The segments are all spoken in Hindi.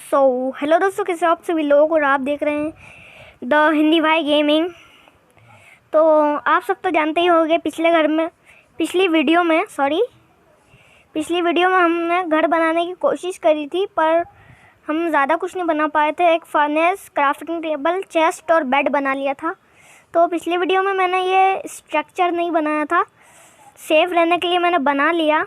हेलो दोस्तों, कैसे हो आप सभी लोग। और आप देख रहे हैं द हिंदी भाई गेमिंग। तो आप सब तो जानते ही होंगे, पिछली वीडियो में हमने घर बनाने की कोशिश करी थी, पर हम ज़्यादा कुछ नहीं बना पाए थे। एक फर्नेस, क्राफ्टिंग टेबल, चेस्ट और बेड बना लिया था। तो पिछली वीडियो में मैंने ये स्ट्रक्चर नहीं बनाया था, सेफ रहने के लिए मैंने बना लिया।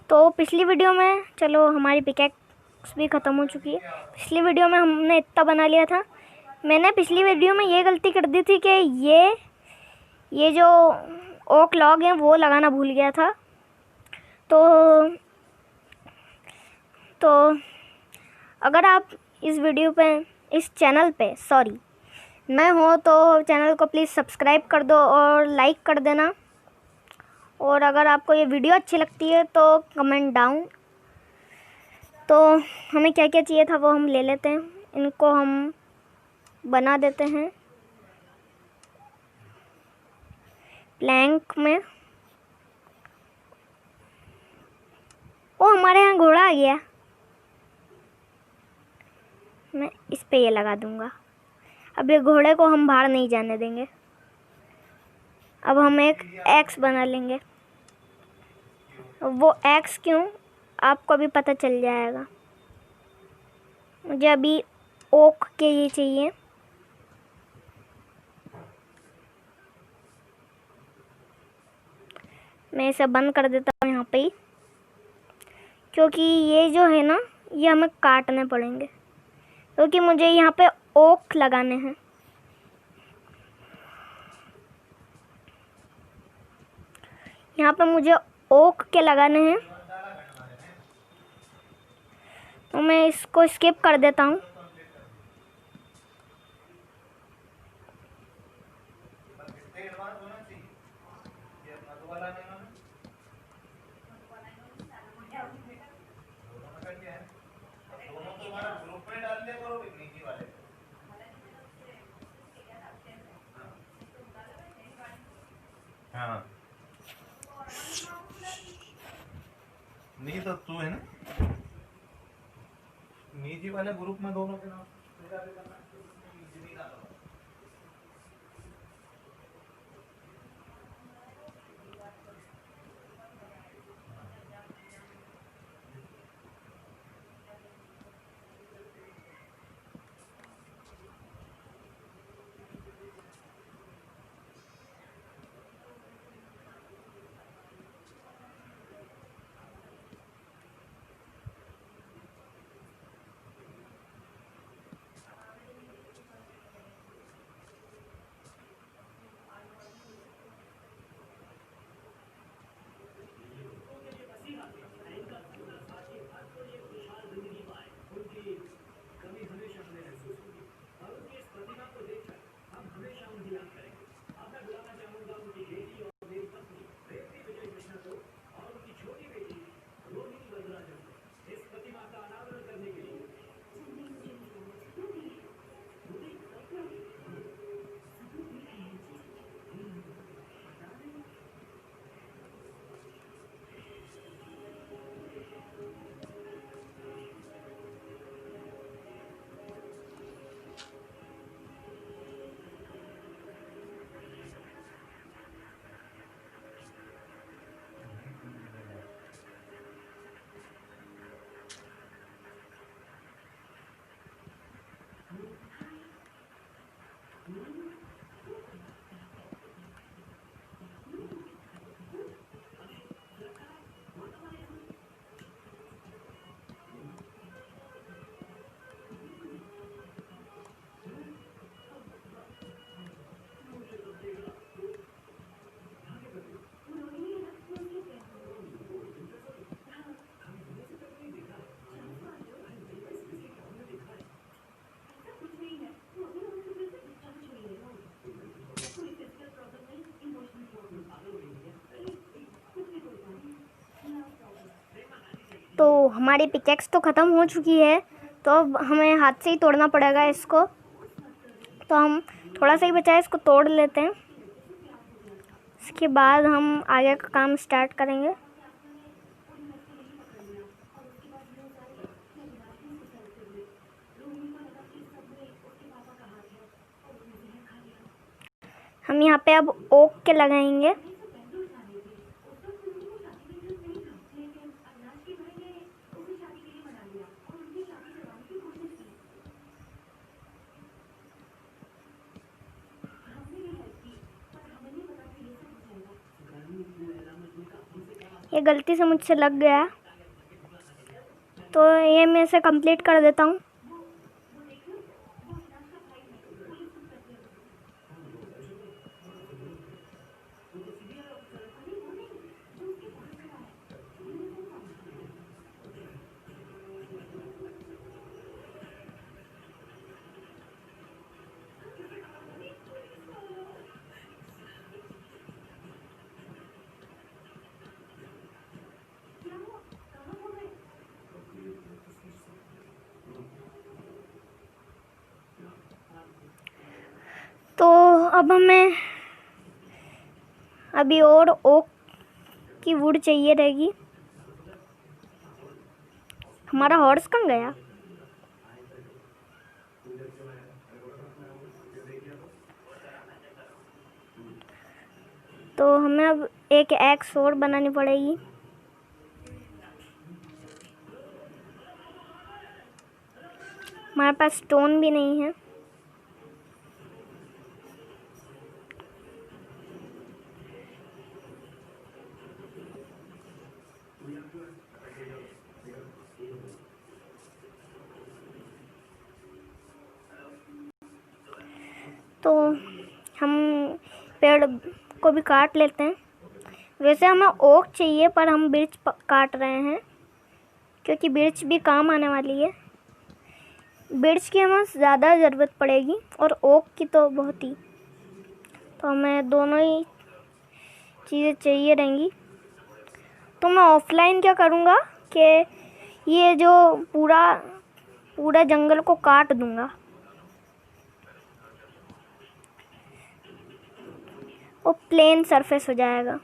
तो पिछली वीडियो में चलो हमारी पिकैक्स भी ख़त्म हो चुकी है। पिछली वीडियो में हमने इतना बना लिया था। मैंने पिछली वीडियो में ये गलती कर दी थी कि ये जो ओक लॉग हैं वो लगाना भूल गया था। तो अगर आप इस चैनल पे नए हो तो चैनल को प्लीज़ सब्सक्राइब कर दो और लाइक कर देना। और अगर आपको ये वीडियो अच्छी लगती है तो कमेंट डाउन। तो हमें क्या क्या चाहिए था वो हम ले लेते हैं। इनको हम बना देते हैं प्लैंक में। ओ, हमारे यहाँ घोड़ा आ गया। मैं इस पे ये लगा दूंगा। अब ये घोड़े को हम बाहर नहीं जाने देंगे। अब हम एक एक्स बना लेंगे। वो एक्स क्यों, आपको अभी पता चल जाएगा। मुझे अभी ओक के ये चाहिए। मैं इसे बंद कर देता हूँ यहाँ पे ही, क्योंकि ये जो है ना, ये हमें काटने पड़ेंगे, क्योंकि मुझे यहाँ पे ओक लगाने हैं। यहाँ पे मुझे ओक के लगाने हैं, तो मैं इसको स्किप कर देता हूँ। हाँ, नहीं तो तू है ना निजी वाले ग्रुप में दोनों के नाम मेरा भी करना निजी डालो। तो हमारी पिकैक्स तो ख़त्म हो चुकी है, तो अब हमें हाथ से ही तोड़ना पड़ेगा इसको। तो हम थोड़ा सा ही बचा है, इसको तोड़ लेते हैं। इसके बाद हम आगे का काम स्टार्ट करेंगे। हम यहाँ पे अब ओक के लगाएंगे। ये गलती से मुझसे लग गया, तो ये मैं इसे कंप्लीट कर देता हूँ। तो अब हमें अभी और ओक की वुड चाहिए रहेगी। हमारा हॉर्स कहाँ गया? तो हमें अब एक एक्स और बनानी पड़ेगी। हमारे पास स्टोन भी नहीं है। तो हम पेड़ को भी काट लेते हैं। वैसे हमें ओक चाहिए, पर हम बिर्च काट रहे हैं क्योंकि बिर्च भी काम आने वाली है। बिर्च की हमें ज़्यादा ज़रूरत पड़ेगी और ओक की तो बहुत ही। तो हमें दोनों ही चीज़ें चाहिए रहेंगी। तो मैं ऑफलाइन क्या करूँगा कि ये जो पूरा जंगल को काट दूँगा। वो प्लेन सरफेस हो जाएगा,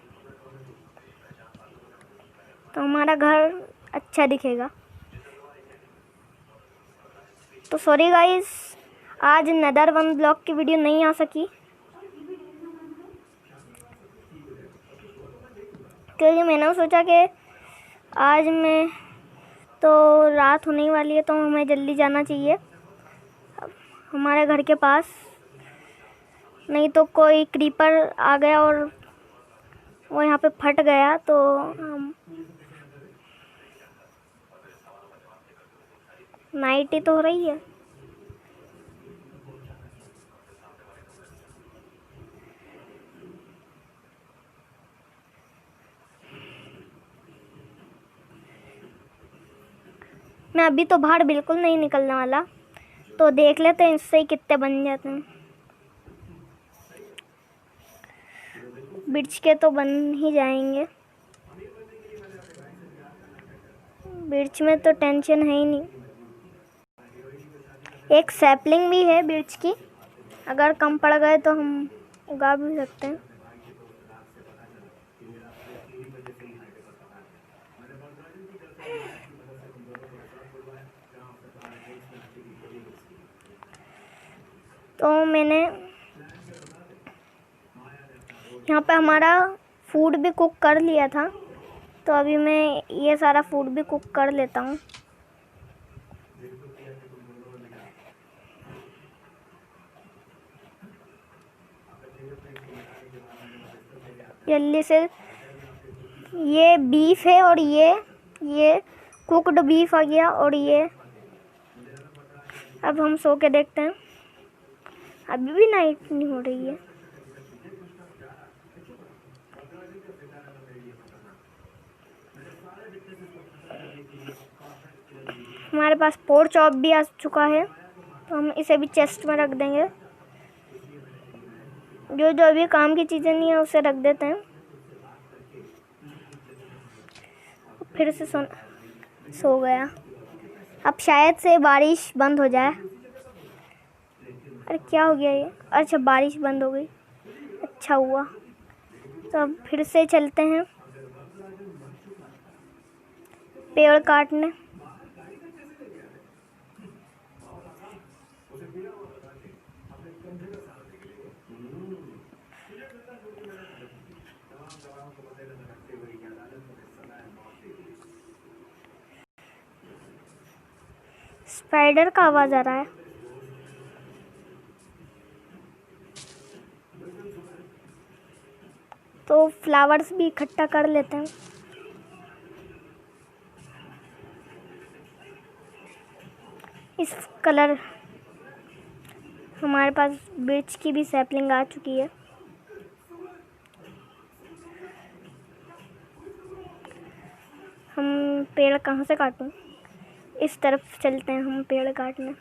तो हमारा घर अच्छा दिखेगा। तो सॉरी गाइस, आज नेदर वन ब्लॉक की वीडियो नहीं आ सकी क्योंकि मैंने सोचा कि आज मैं तो रात होने वाली है, तो हमें जल्दी जाना चाहिए हमारे घर के पास, नहीं तो कोई क्रीपर आ गया और वो यहाँ पे फट गया तो हम नाइट ही तो हो रही है। मैं अभी तो बाहर बिल्कुल नहीं निकलने वाला, तो देख लेते हैं इससे ही कितने बन जाते हैं। बिर्च के तो बन ही जाएंगे, बिर्च में तो टेंशन है ही नहीं। एक सैपलिंग भी है बिर्च की, अगर कम पड़ गए तो हम उगा भी सकते हैं। तो मैंने यहाँ पे हमारा फूड भी कुक कर लिया था, तो अभी मैं ये सारा फूड भी कुक कर लेता हूँ। जल्दी से, ये बीफ है और ये कुकड बीफ आ गया। और ये अब हम सो के देखते हैं। अभी भी नाइट नहीं हो रही है। हमारे पास पोर्क चॉप भी आ चुका है, तो हम इसे भी चेस्ट में रख देंगे। जो जो भी काम की चीज़ें नहीं है उसे रख देते हैं। फिर से सो गया। अब शायद से बारिश बंद हो जाए। अरे क्या हो गया ये? अच्छा, बारिश बंद हो गई, अच्छा हुआ। तो अब फिर से चलते हैं पेड़ काटने। स्पाइडर का आवाज़ आ रहा है। तो फ्लावर्स भी इकट्ठा कर लेते हैं। इस कलर हमारे पास बिर्च की भी सैपलिंग आ चुकी है। हम पेड़ कहाँ से काटूं? इस तरफ चलते हैं हम पेड़ काटने।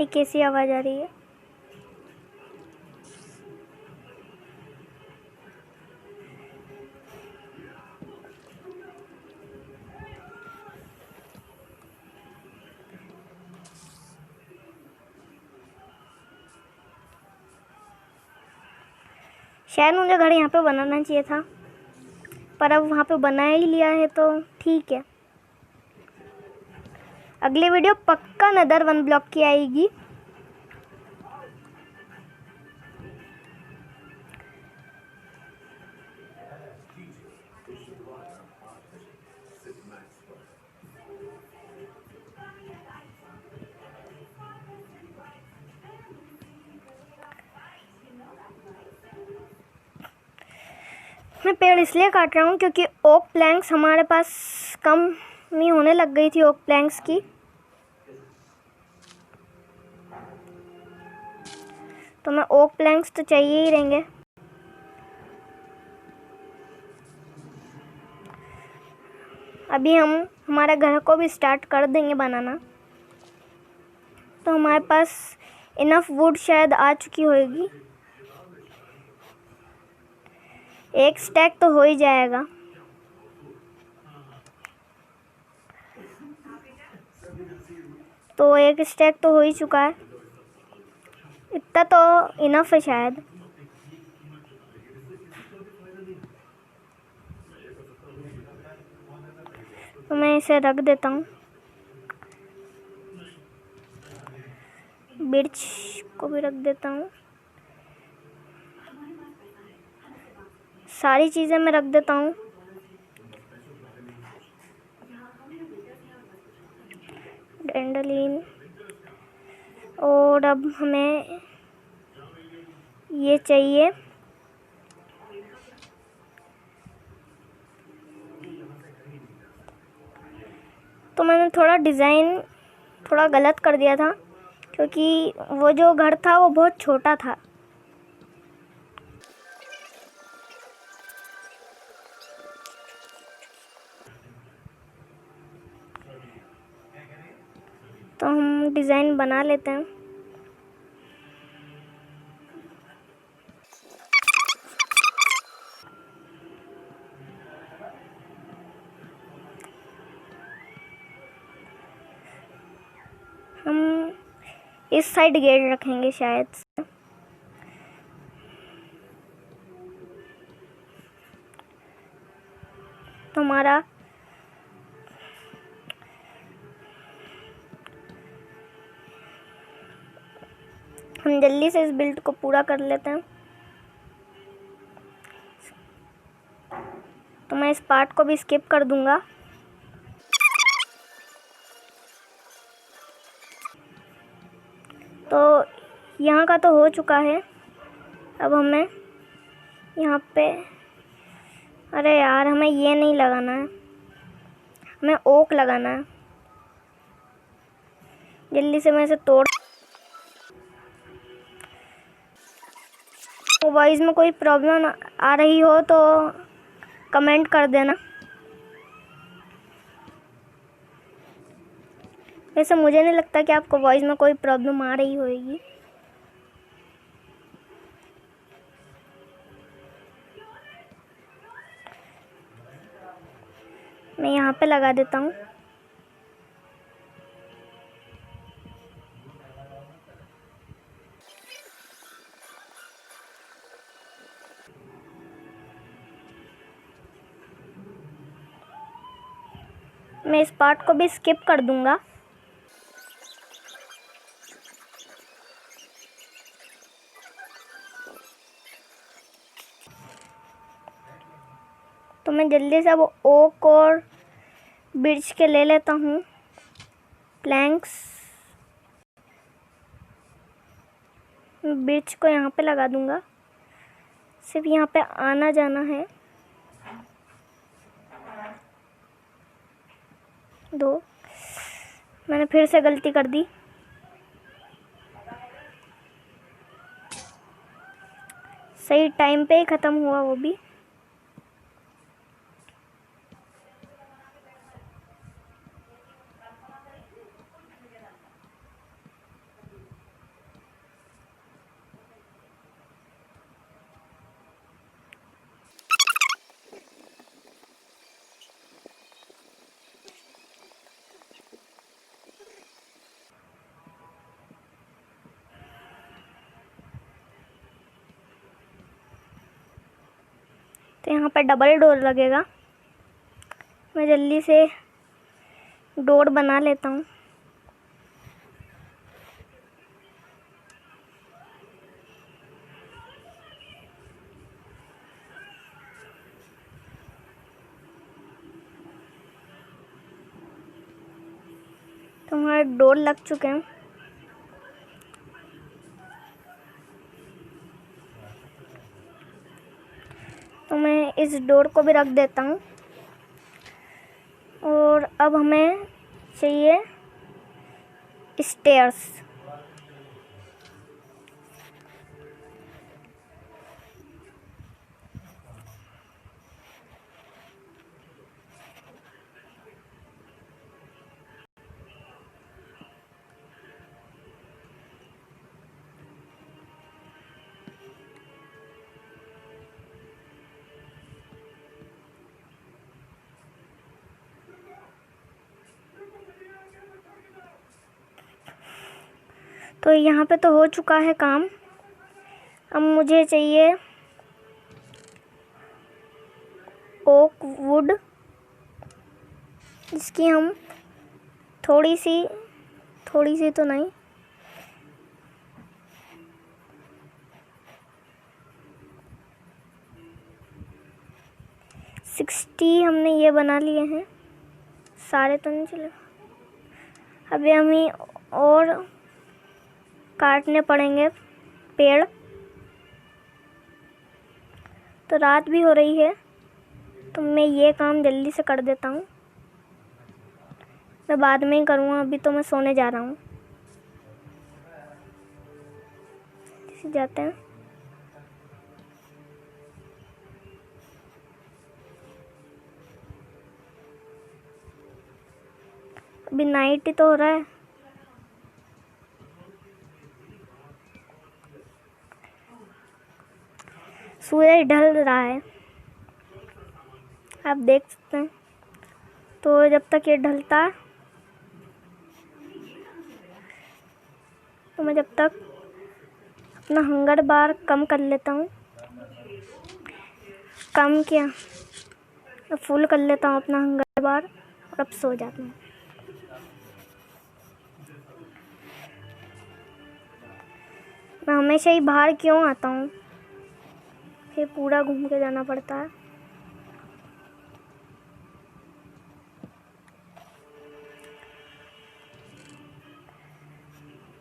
ये कैसी आवाज़ आ रही है? शायद मुझे घर यहाँ पे बनाना चाहिए था, पर अब वहाँ पे बना ही लिया है तो ठीक है। अगली वीडियो पक्का नदर 1 ब्लॉक की आएगी। मैं पेड़ इसलिए काट रहा हूँ क्योंकि ओक प्लैंक्स हमारे पास कम ही होने लग गई थी, ओक प्लैंक्स की। तो मैं ओक प्लैंक्स तो चाहिए ही रहेंगे। अभी हम हमारे घर को भी स्टार्ट कर देंगे बनाना, तो हमारे पास इनफ वुड शायद आ चुकी होगी। एक स्टैक तो हो ही जाएगा। तो एक स्टैक तो हो ही चुका है, इतना तो इनफ है शायद। तो मैं इसे रख देता हूँ। मिर्च को भी रख देता हूँ। सारी चीज़ें मैं रख देता हूँ। डैंडलिन। और अब हमें ये चाहिए। तो मैंने थोड़ा डिज़ाइन थोड़ा गलत कर दिया था, क्योंकि वो जो घर था वो बहुत छोटा था। तो हम डिज़ाइन बना लेते हैं। हम इस साइड गेट रखेंगे शायद से। तो हमारा हम जल्दी से इस बिल्ड को पूरा कर लेते हैं। तो मैं इस पार्ट को भी स्किप कर दूंगा। तो यहाँ का तो हो चुका है। अब हमें यहाँ पे, अरे यार हमें ये नहीं लगाना है, हमें ओक लगाना है। जल्दी से मैं इसे तोड़। तो वॉइस में कोई प्रॉब्लम आ रही हो तो कमेंट कर देना। वैसे मुझे नहीं लगता कि आपको वॉइस में कोई प्रॉब्लम आ रही होगी। मैं यहाँ पे लगा देता हूँ। मैं इस पार्ट को भी स्किप कर दूंगा। तो मैं जल्दी से अब ओक और बिर्च के ले लेता हूँ प्लैंक्स। बिर्च को यहाँ पे लगा दूँगा, सिर्फ यहाँ पे आना जाना है। 2 मैंने फिर से गलती कर दी। सही टाइम पे ही ख़त्म हुआ वो भी। तो यहाँ पर डबल डोर लगेगा। मैं जल्दी से डोर बना लेता हूँ। तो हमारे डोर लग चुके हैं। तो मैं इस डोर को भी रख देता हूँ। और अब हमें चाहिए स्टेयर्स। तो यहाँ पे तो हो चुका है काम। अब मुझे चाहिए ओक वुड, जिसकी हम थोड़ी सी तो नहीं, 60 हमने ये बना लिए हैं। सारे तो नहीं चले, अभी हमें और काटने पड़ेंगे पेड़। तो रात भी हो रही है, तो मैं ये काम जल्दी से कर देता हूँ। मैं बाद में ही करूँगा, अभी तो मैं सोने जा रहा हूँ। जाते हैं। अभी नाइट ही तो हो रहा है। सूरज ढल रहा है, आप देख सकते हैं। तो जब तक ये ढलता है, तो मैं जब तक अपना हंगर बार कम कर लेता हूँ। कम किया, फुल कर लेता हूँ अपना हंगर बार और अब सो जाता हूँ। मैं हमेशा ही बाहर क्यों आता हूँ, फिर पूरा घूम के जाना पड़ता है।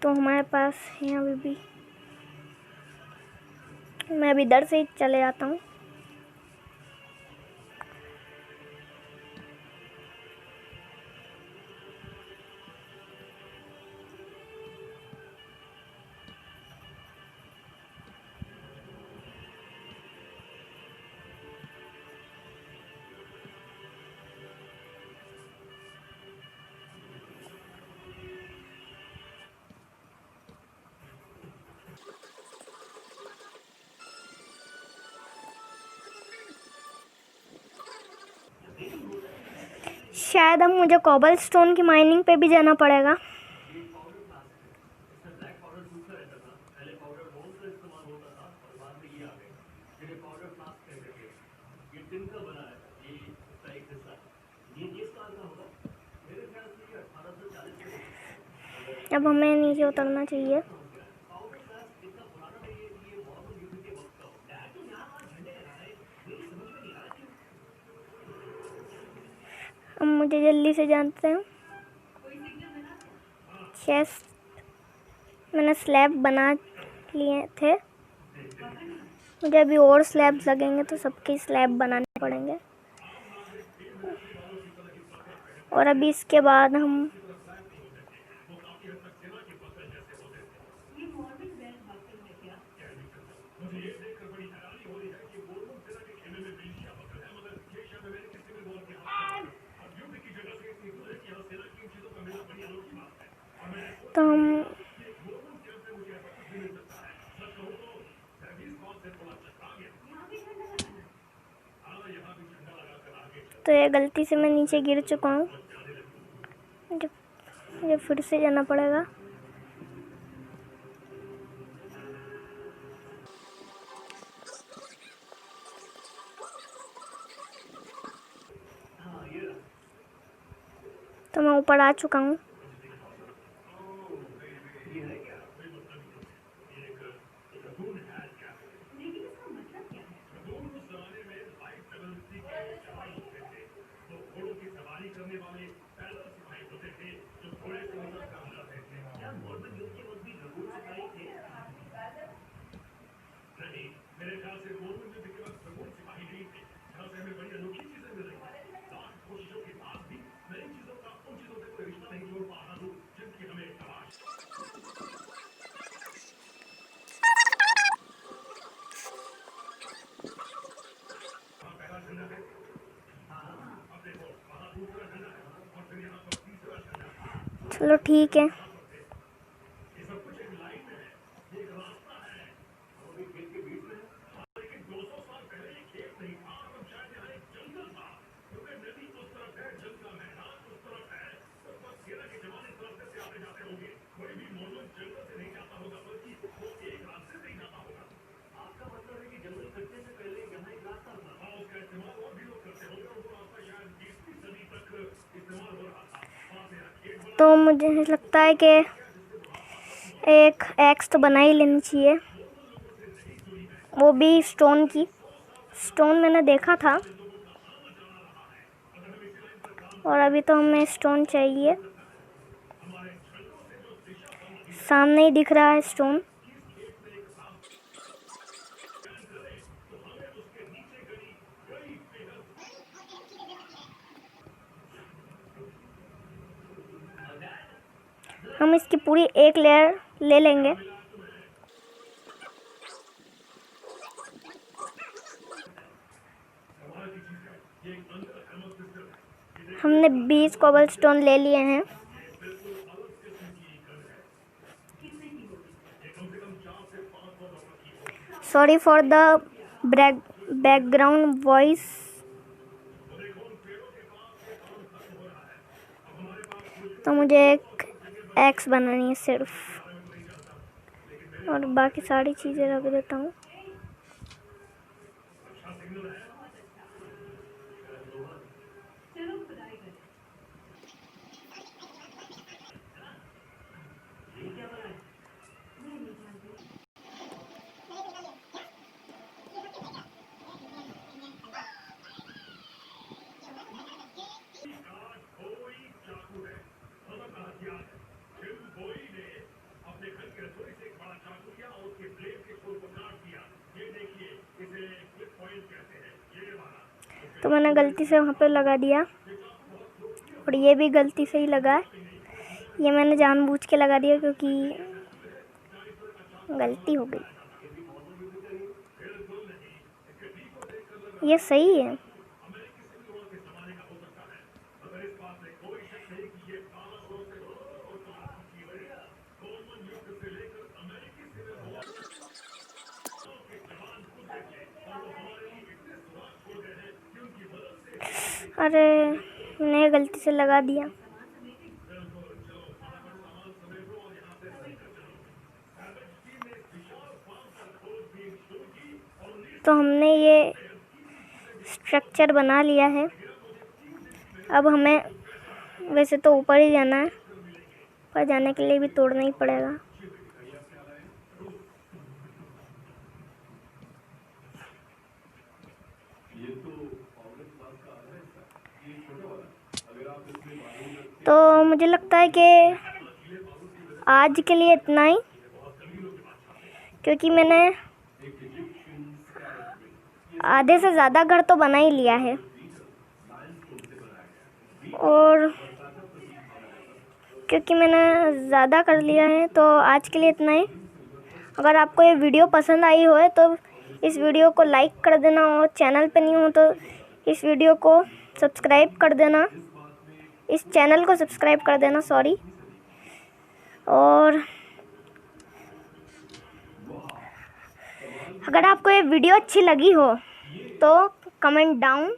तो हमारे पास है अभी भी, मैं अभी इधर से ही चले जाता हूँ। शायद अब मुझे कॉबल स्टोन की माइनिंग पे भी जाना पड़ेगा। अब हमें नीचे उतरना चाहिए। अब मुझे जल्दी से जानते हैं। चेस्ट मैंने स्लैब बना लिए थे, मुझे अभी और स्लैब्स लगेंगे तो सबके स्लैब बनाने पड़ेंगे। और अभी इसके बाद हम तो हम तो ये गलती से मैं नीचे गिर चुका हूँ, मुझे फिर से जाना पड़ेगा। तो मैं ऊपर आ चुका हूँ। चलो ठीक है। तो मुझे लगता है कि एक एक्स तो बना ही लेनी चाहिए, वो भी स्टोन की। स्टोन मैंने देखा था और अभी तो हमें स्टोन चाहिए। सामने ही दिख रहा है स्टोन। हम इसकी पूरी एक लेयर ले लेंगे। हमने 20 कोबलस्टोन ले लिए हैं। Sorry for the background voice. तो मुझे एक एक्स बनानी है सिर्फ, और बाकी सारी चीज़ें रख देता हूँ। तो मैंने गलती से वहाँ पे लगा दिया, और ये भी गलती से ही लगा है। ये मैंने जानबूझ के लगा दिया क्योंकि गलती हो गई। ये सही है। अरे मैंने गलती से लगा दिया। तो हमने ये स्ट्रक्चर बना लिया है। अब हमें वैसे तो ऊपर ही जाना है, पर जाने के लिए भी तोड़ना ही पड़ेगा। तो मुझे लगता है कि आज के लिए इतना ही, क्योंकि मैंने आधे से ज़्यादा घर तो बना ही लिया है। और क्योंकि मैंने ज़्यादा कर लिया है तो आज के लिए इतना ही। अगर आपको ये वीडियो पसंद आई हो तो इस वीडियो को लाइक कर देना, और चैनल पे नहीं हो तो इस वीडियो को सब्सक्राइब कर देना, इस चैनल को सब्सक्राइब कर देना, सॉरी। और अगर आपको ये वीडियो अच्छी लगी हो तो कमेंट डाउन